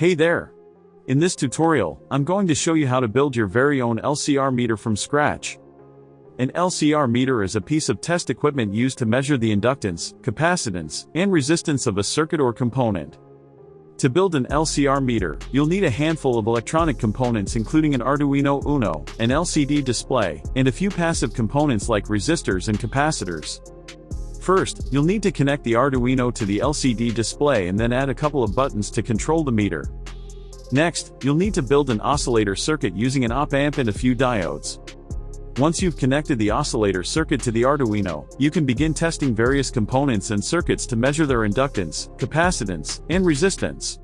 Hey there! In this tutorial, I'm going to show you how to build your very own LCR meter from scratch. An LCR meter is a piece of test equipment used to measure the inductance, capacitance, and resistance of a circuit or component. To build an LCR meter, you'll need a handful of electronic components including an Arduino Uno, an LCD display, and a few passive components like resistors and capacitors. First, you'll need to connect the Arduino to the LCD display and then add a couple of buttons to control the meter. Next, you'll need to build an oscillator circuit using an op-amp and a few diodes. Once you've connected the oscillator circuit to the Arduino, you can begin testing various components and circuits to measure their inductance, capacitance, and resistance.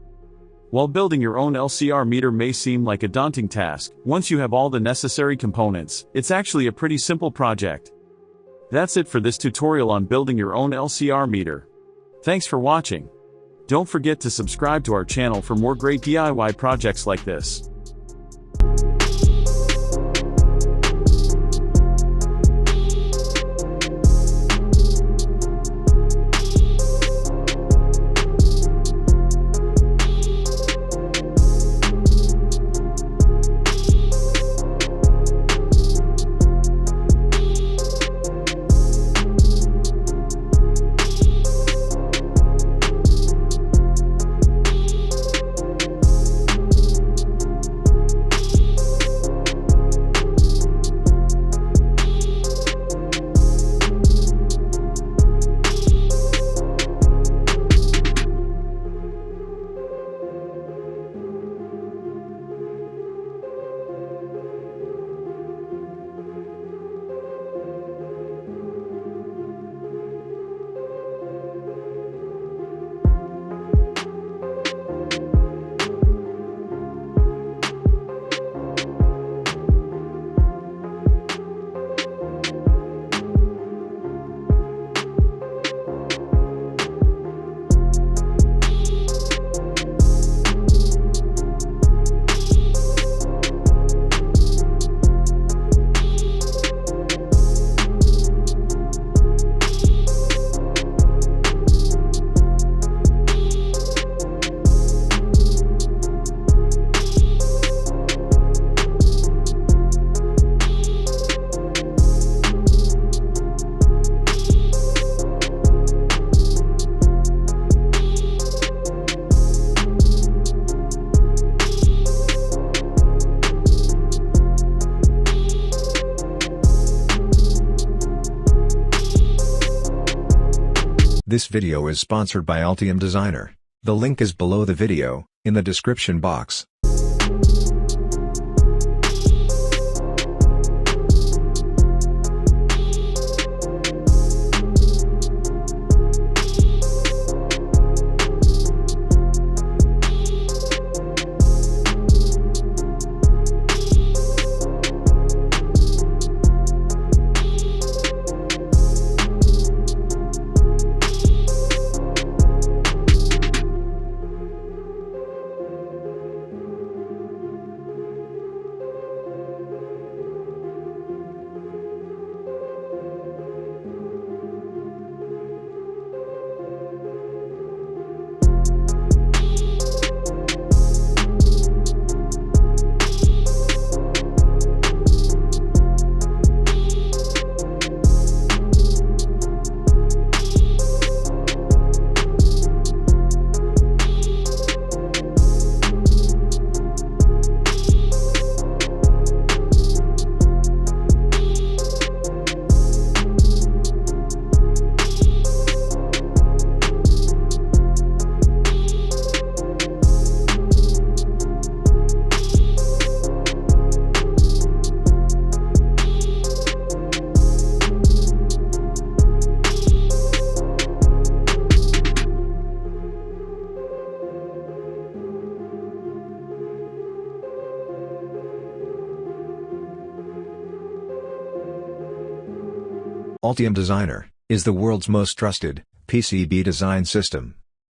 While building your own LCR meter may seem like a daunting task, once you have all the necessary components, it's actually a pretty simple project. That's it for this tutorial on building your own LCR meter. Thanks for watching. Don't forget to subscribe to our channel for more great DIY projects like this. This video is sponsored by Altium Designer. The link is below the video, in the description box. Altium Designer is the world's most trusted PCB design system.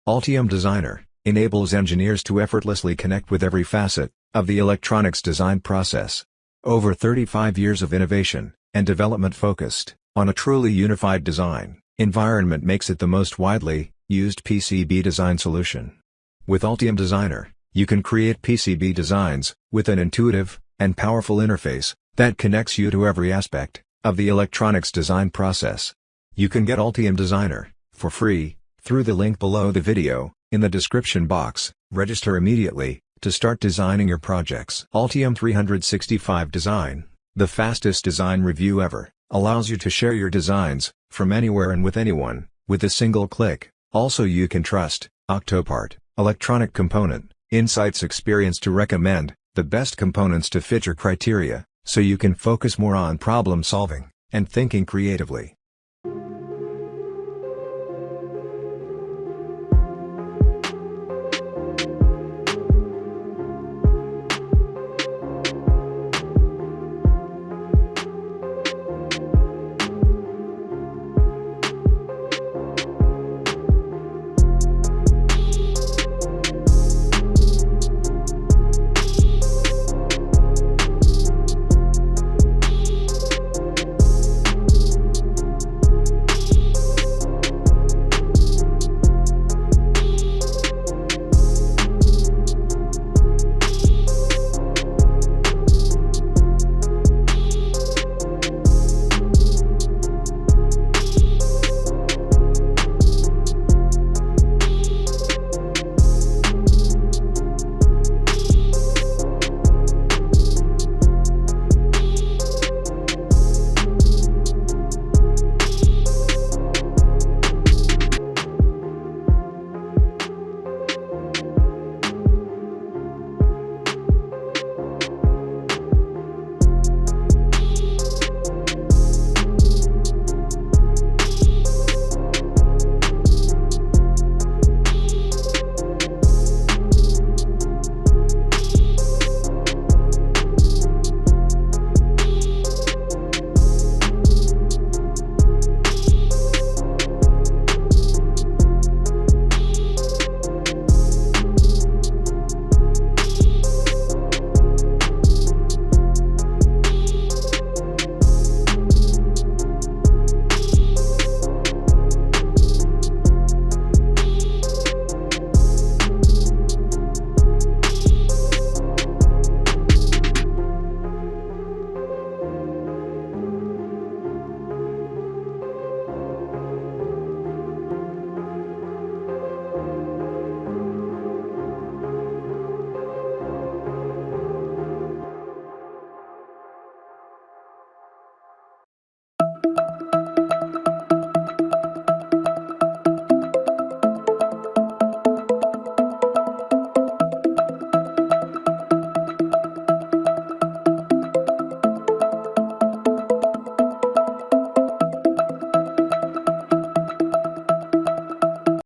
Altium Designer enables engineers to effortlessly connect with every facet of the electronics design process. Over 35 years of innovation and development focused on a truly unified design environment makes it the most widely used PCB design solution. With Altium Designer, You can create PCB designs with an intuitive and powerful interface that connects you to every aspect of the electronics design process. You can get Altium Designer for free through the link below the video in the description box. Register immediately to start designing your projects. Altium 365 Design, the fastest design review ever, allows you to share your designs from anywhere and with anyone with a single click. Also, you can trust Octopart, Electronic Component Insights experience to recommend the best components to fit your criteria, so you can focus more on problem solving and thinking creatively.